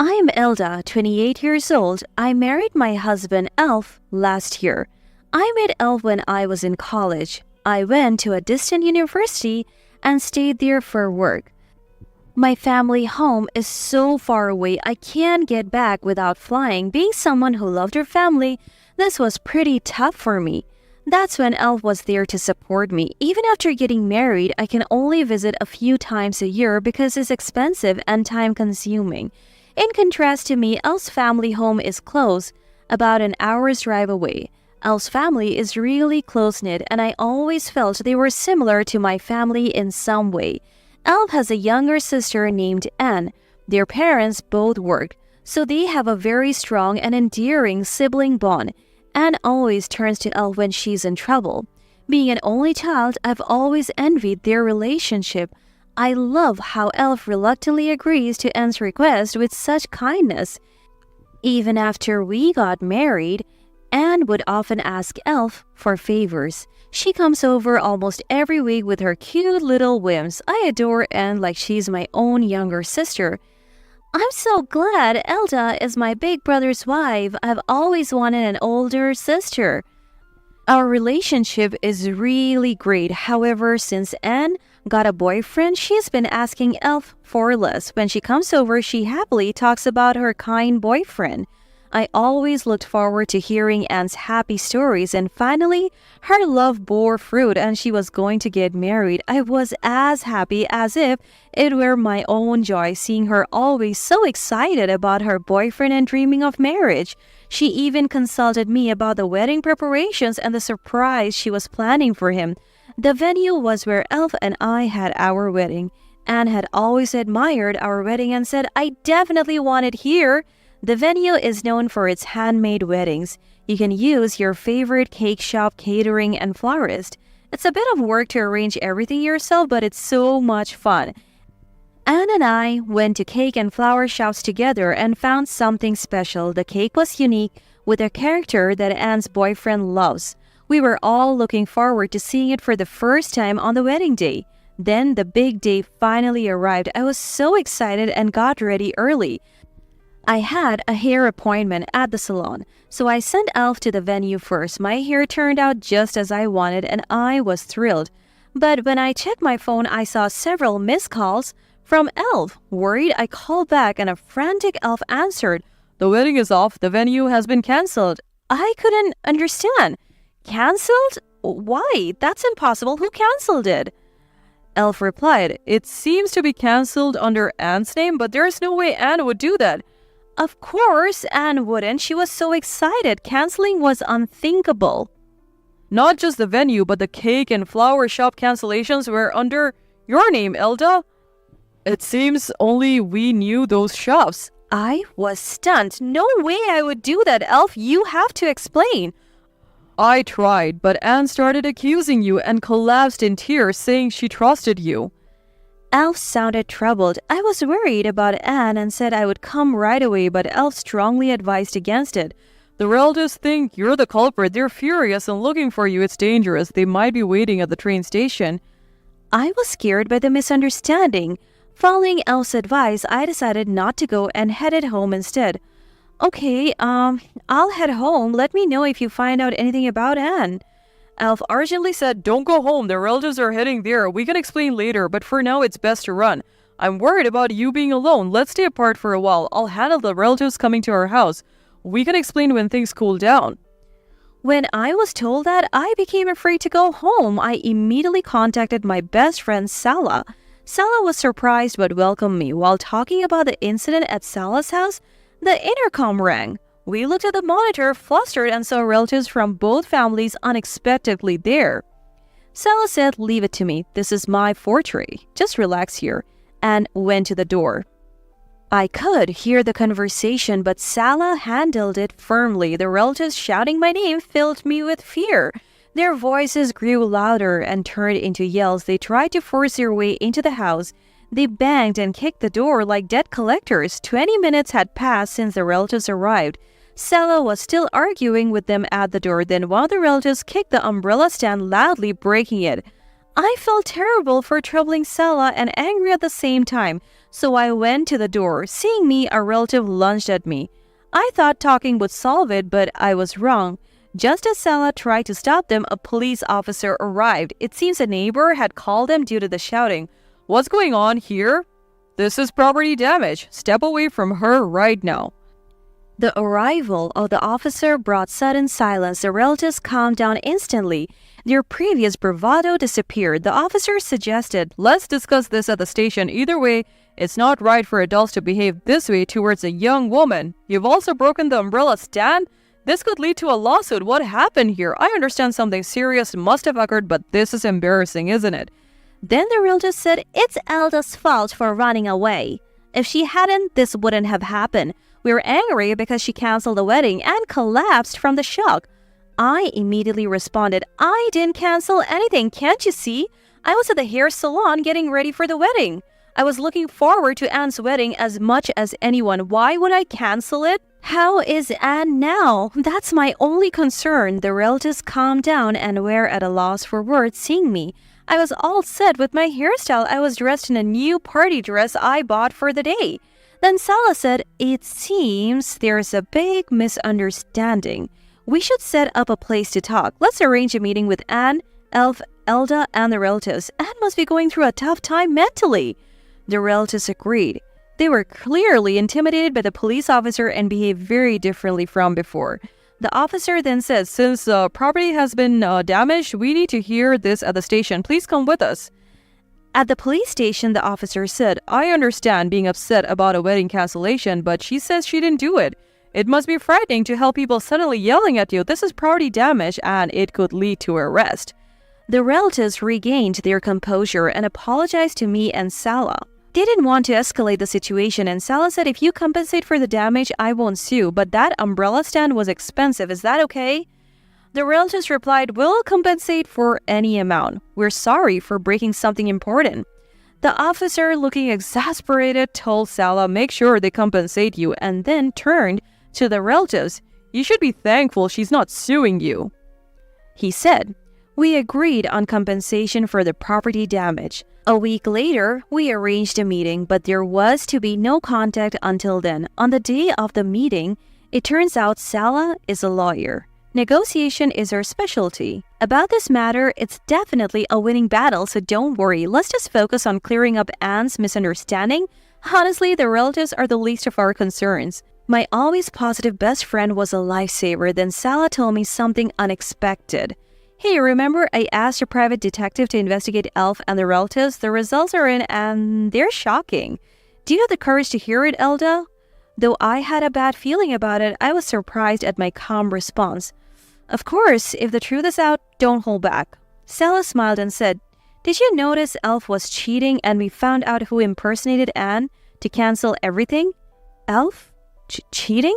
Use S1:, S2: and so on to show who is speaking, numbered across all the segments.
S1: I'm Elda, 28 years old. I married my husband Elf last year. I met Elf when I was in college. I went to a distant university and stayed there for work. My family home is so far away I can't get back without flying. Being someone who loved her family, this was pretty tough for me. That's when Elf was there to support me. Even after getting married, I can only visit a few times a year because it's expensive and time-consuming. In contrast to me, Elf's family home is close, about an hour's drive away. Elf's family is really close-knit, and I always felt they were similar to my family in some way. Elf has a younger sister named Anne. Their parents both worked, so they have a very strong and endearing sibling bond. Anne always turns to Elf when she's in trouble. Being an only child, I've always envied their relationship. I love how Elf reluctantly agrees to Anne's request with such kindness. Even after we got married, Anne would often ask Elf for favors. She comes over almost every week with her cute little whims. I adore Anne like she's my own younger sister. I'm so glad Elda is my big brother's wife. I've always wanted an older sister. Our relationship is really great. However, since Anne got a boyfriend, she's been asking Elf for less. When she comes over, she happily talks about her kind boyfriend. I always looked forward to hearing Anne's happy stories, and finally, her love bore fruit and she was going to get married. I was as happy as if it were my own joy seeing her always so excited about her boyfriend and dreaming of marriage. She even consulted me about the wedding preparations and the surprise she was planning for him. The venue was where Elf and I had our wedding. Anne had always admired our wedding and said, "I definitely want it here." The venue is known for its handmade weddings. You can use your favorite cake shop, catering, and florist. It's a bit of work to arrange everything yourself, but it's so much fun. Anne and I went to cake and flower shops together and found something special. The cake was unique, with a character that Anne's boyfriend loves. We were all looking forward to seeing it for the first time on the wedding day. Then the big day finally arrived. I was so excited and got ready early. I had a hair appointment at the salon, so I sent Elf to the venue first. My hair turned out just as I wanted and I was thrilled. But when I checked my phone, I saw several missed calls from Elf. Worried, I called back and a frantic Elf answered, "The wedding is off. The venue has been cancelled." I couldn't understand. Cancelled? Why? That's impossible. Who cancelled it? Elf replied, "It seems to be cancelled under Anne's name, but there's no way Anne would do that." Of course, Anne wouldn't. She was so excited. Canceling was unthinkable. Not just the venue, but the cake and flower shop cancellations were under your name, Elda. It seems only we knew those shops. I was stunned. No way I would do that, Elf. You have to explain. I tried, but Anne started accusing you and collapsed in tears, saying she trusted you. Elf sounded troubled. I was worried about Anne and said I would come right away, but Elf strongly advised against it. The relatives think you're the culprit. They're furious and looking for you. It's dangerous. They might be waiting at the train station. I was scared by the misunderstanding. Following Elf's advice, I decided not to go and headed home instead. Okay, I'll head home. Let me know if you find out anything about Anne. Elf urgently said, "Don't go home. The relatives are heading there. We can explain later, but for now it's best to run. I'm worried about you being alone. Let's stay apart for a while. I'll handle the relatives coming to our house. We can explain when things cool down." When I was told that, I became afraid to go home. I immediately contacted my best friend, Salah. Salah was surprised but welcomed me. While talking about the incident at Salah's house, the intercom rang. We looked at the monitor, flustered, and saw relatives from both families unexpectedly there. Salah said, "Leave it to me. This is my forte. Just relax here," and went to the door. I could hear the conversation, but Salah handled it firmly. The relatives shouting my name filled me with fear. Their voices grew louder and turned into yells. They tried to force their way into the house. They banged and kicked the door like debt collectors. 20 minutes had passed since the relatives arrived. Salah was still arguing with them at the door. Then one of the relatives kicked the umbrella stand loudly, breaking it. I felt terrible for troubling Salah and angry at the same time. So I went to the door. Seeing me, a relative lunged at me. I thought talking would solve it, but I was wrong. Just as Salah tried to stop them, a police officer arrived. It seems a neighbor had called them due to the shouting. "What's going on here? This is property damage. Step away from her right now." The arrival of the officer brought sudden silence. The relatives calmed down instantly. Their previous bravado disappeared. The officer suggested, "Let's discuss this at the station. Either way, it's not right for adults to behave this way towards a young woman. You've also broken the umbrella stand. This could lead to a lawsuit. What happened here? I understand something serious must have occurred, but this is embarrassing, isn't it?" Then the relative said, "It's Elda's fault for running away. If she hadn't, this wouldn't have happened. We were angry because she canceled the wedding and collapsed from the shock." I immediately responded, "I didn't cancel anything, can't you see? I was at the hair salon getting ready for the wedding. I was looking forward to Anne's wedding as much as anyone. Why would I cancel it? How is Anne now? That's my only concern." The relatives calmed down and were at a loss for words seeing me. I was all set with my hairstyle. I was dressed in a new party dress I bought for the day. Then Salah said, "It seems there's a big misunderstanding. We should set up a place to talk. Let's arrange a meeting with Anne, Elf, Elda, and the relatives. Anne must be going through a tough time mentally." The relatives agreed. They were clearly intimidated by the police officer and behaved very differently from before. The officer then said, "Since property has been damaged, we need to hear this at the station. Please come with us." At the police station, the officer said, "I understand being upset about a wedding cancellation, but she says she didn't do it. It must be frightening to have people suddenly yelling at you. This is property damage and it could lead to arrest." The relatives regained their composure and apologized to me and Salah. They didn't want to escalate the situation, and Salah said, "If you compensate for the damage, I won't sue, but that umbrella stand was expensive. Is that okay?" The relatives replied, "We'll compensate for any amount. We're sorry for breaking something important." The officer, looking exasperated, told Salah, "Make sure they compensate you," and then turned to the relatives. "You should be thankful she's not suing you." He said, "We agreed on compensation for the property damage." A week later, we arranged a meeting, but there was to be no contact until then. On the day of the meeting, it turns out Salah is a lawyer. Negotiation is her specialty. About this matter, it's definitely a winning battle, so don't worry. Let's just focus on clearing up Anne's misunderstanding. Honestly, the relatives are the least of our concerns. My always positive best friend was a lifesaver. Then Salah told me something unexpected. "Hey, remember I asked a private detective to investigate Elf and the relatives? The results are in and they're shocking. Do you have the courage to hear it, Elda?" Though I had a bad feeling about it, I was surprised at my calm response. "Of course, if the truth is out, don't hold back." Salah smiled and said, "Did you notice Elf was cheating and we found out who impersonated Anne to cancel everything?" "Elf? Cheating?"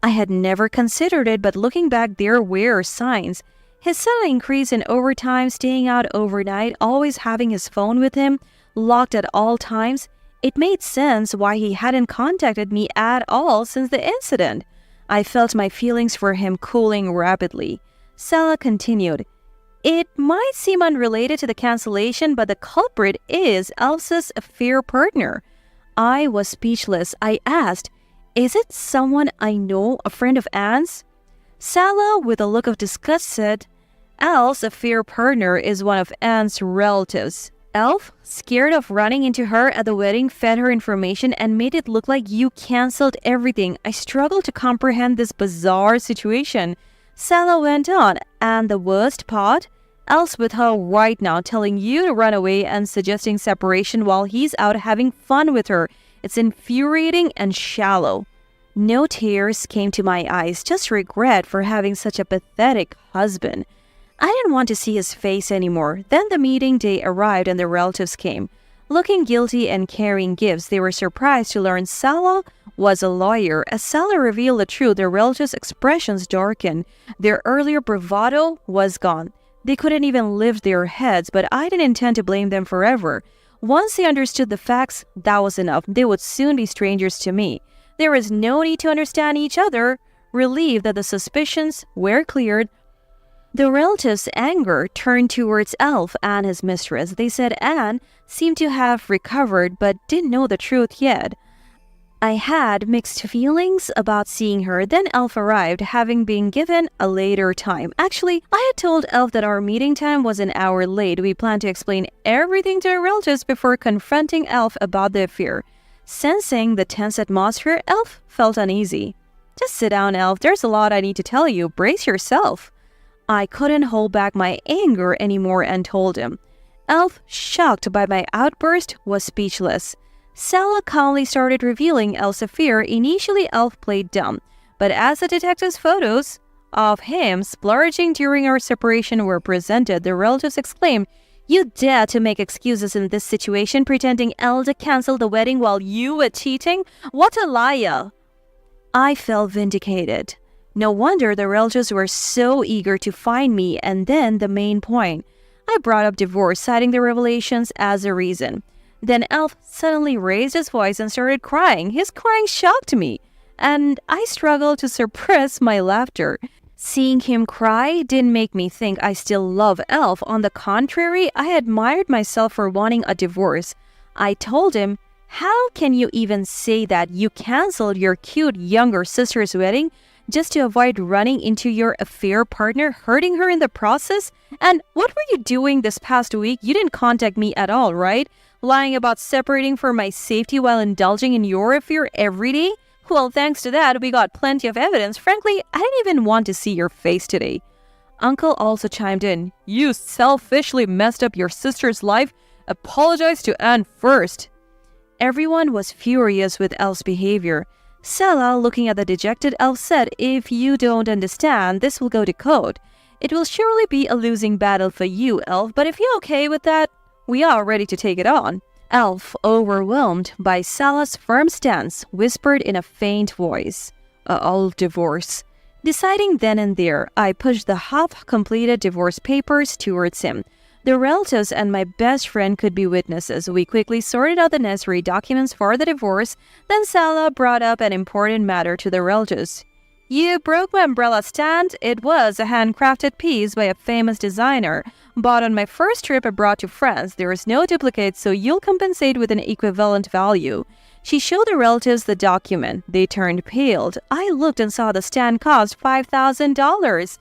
S1: I had never considered it, but looking back, there were signs. His sudden increase in overtime, staying out overnight, always having his phone with him, locked at all times. It made sense why he hadn't contacted me at all since the incident. I felt my feelings for him cooling rapidly. Salah continued, "It might seem unrelated to the cancellation, but the culprit is Elsa's affair partner." I was speechless. I asked, "Is it someone I know, a friend of Anne's?" Salah, with a look of disgust, said, "Elf's affair partner is one of Anne's relatives. Elf, scared of running into her at the wedding, fed her information and made it look like you cancelled everything." I struggled to comprehend this bizarre situation. Salah went on, "And the worst part? Elf's with her right now, telling you to run away and suggesting separation while he's out having fun with her. It's infuriating and shallow." No tears came to my eyes, just regret for having such a pathetic husband. I didn't want to see his face anymore. Then the meeting day arrived and the relatives came. Looking guilty and carrying gifts, they were surprised to learn Salah was a lawyer. As Salah revealed the truth, their relatives' expressions darkened. Their earlier bravado was gone. They couldn't even lift their heads, but I didn't intend to blame them forever. Once they understood the facts, that was enough. They would soon be strangers to me. There was no need to understand each other. Relieved that the suspicions were cleared, The relatives' anger turned towards Elf and his mistress. They said Anne seemed to have recovered but didn't know the truth yet. I had mixed feelings about seeing her. Then Elf arrived, having been given a later time. Actually, I had told Elf that our meeting time was an hour late. We planned to explain everything to our relatives before confronting Elf about the affair. Sensing the tense atmosphere, Elf felt uneasy. "Just sit down, Elf. There's a lot I need to tell you. Brace yourself." I couldn't hold back my anger anymore and told him. Elf, shocked by my outburst, was speechless. Sala calmly started revealing Elf's affair. Initially, Elf played dumb, but as the detective's photos of him splurging during our separation were presented, the relatives exclaimed, "You dare to make excuses in this situation, pretending Elda canceled the wedding while you were cheating? What a liar!" I felt vindicated. No wonder the relatives were so eager to find me. And then the main point. I brought up divorce, citing the revelations as a reason. Then Elf suddenly raised his voice and started crying. His crying shocked me, and I struggled to suppress my laughter. Seeing him cry didn't make me think I still love Elf. On the contrary, I admired myself for wanting a divorce. I told him, "How can you even say that? You canceled your cute younger sister's wedding just to avoid running into your affair partner, hurting her in the process? And what were you doing this past week? You didn't contact me at all, right? Lying about separating for my safety while indulging in your affair every day? Well, thanks to that, we got plenty of evidence. Frankly, I didn't even want to see your face today." Uncle also chimed in. "You selfishly messed up your sister's life. Apologize to Anne first." Everyone was furious with Elf's behavior. Sela, looking at the dejected Elf, said, "If you don't understand, this will go to court. It will surely be a losing battle for you, Elf, but if you're okay with that, we are ready to take it on." Elf, overwhelmed by Sala's firm stance, whispered in a faint voice, "I'll divorce." Deciding then and there, I pushed the half-completed divorce papers towards him. The relatives and my best friend could be witnesses. We quickly sorted out the necessary documents for the divorce. Then Sala brought up an important matter to the relatives. "You broke my umbrella stand. It was a handcrafted piece by a famous designer. Bought on my first trip abroad to France. There is no duplicate, so you'll compensate with an equivalent value." She showed the relatives the document. They turned pale. I looked and saw the stand cost $5,000.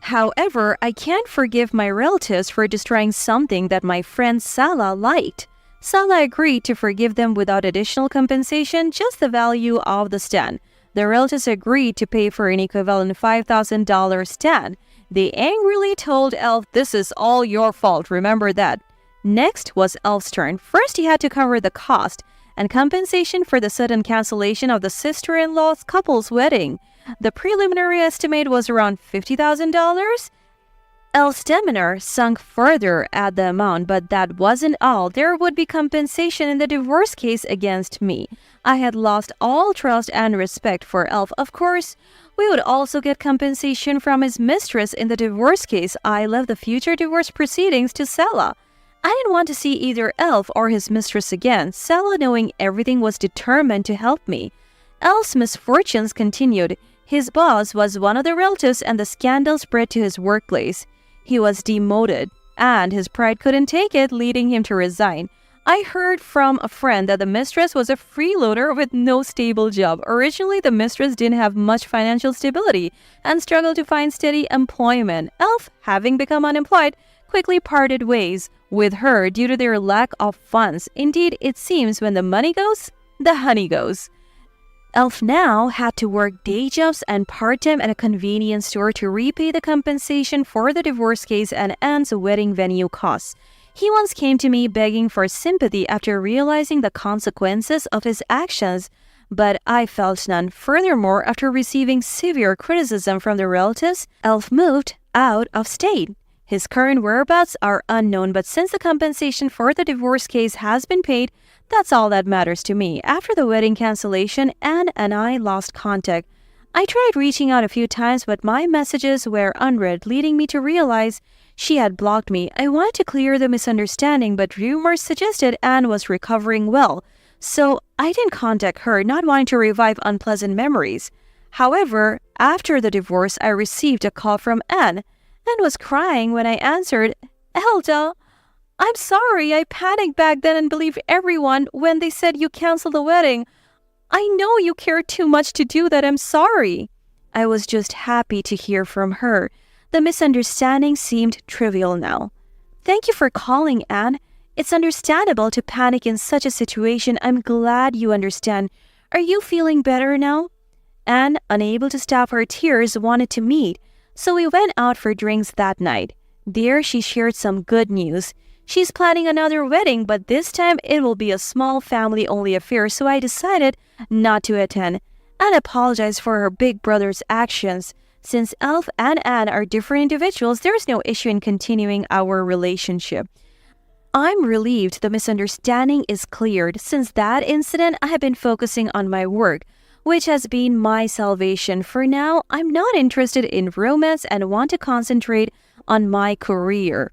S1: However, I can't forgive my relatives for destroying something that my friend Sala liked. Sala agreed to forgive them without additional compensation, just the value of the stand. The relatives agreed to pay for an equivalent $5,000 stand. They angrily told Elf, "This is all your fault, remember that." Next was Elf's turn. First, he had to cover the cost and compensation for the sudden cancellation of the sister-in-law's couple's wedding. The preliminary estimate was around $50,000. Elf's demeanor sunk further at the amount, but that wasn't all. There would be compensation in the divorce case against me. I had lost all trust and respect for Elf. Of course, we would also get compensation from his mistress in the divorce case. I left the future divorce proceedings to Sela. I didn't want to see either Elf or his mistress again. Sela, knowing everything, was determined to help me. Elf's misfortunes continued. His boss was one of the relatives, and the scandal spread to his workplace. He was demoted, and his pride couldn't take it, leading him to resign. I heard from a friend that the mistress was a freeloader with no stable job. Originally, the mistress didn't have much financial stability and struggled to find steady employment. Elf, having become unemployed, quickly parted ways with her due to their lack of funds. Indeed, it seems when the money goes, the honey goes. Elf now had to work day jobs and part-time at a convenience store to repay the compensation for the divorce case and Anne's wedding venue costs. He once came to me begging for sympathy after realizing the consequences of his actions, but I felt none. Furthermore, after receiving severe criticism from the relatives, Elf moved out of state. His current whereabouts are unknown, but since the compensation for the divorce case has been paid, that's all that matters to me. After the wedding cancellation, Anne and I lost contact. I tried reaching out a few times, but my messages were unread, leading me to realize she had blocked me. I wanted to clear the misunderstanding, but rumors suggested Anne was recovering well, so I didn't contact her, not wanting to revive unpleasant memories. However, after the divorce, I received a call from Anne. Anne was crying when I answered, Elda, I'm sorry, I panicked back then and believed everyone when they said you canceled the wedding. I know you care too much to do that, I'm sorry. I was just happy to hear from her. The misunderstanding seemed trivial now. Thank you for calling, Anne. It's understandable to panic in such a situation. I'm glad you understand. Are you feeling better now? Anne, unable to stop her tears, wanted to meet, so we went out for drinks that night. There she shared some good news. She's planning another wedding, but this time it will be a small family-only affair, so I decided not to attend. Anne apologized for her big brother's actions. Since Elf and Anne are different individuals, there is no issue in continuing our relationship. I'm relieved the misunderstanding is cleared. Since that incident, I have been focusing on my work, which has been my salvation. For now, I'm not interested in romance and want to concentrate on my career.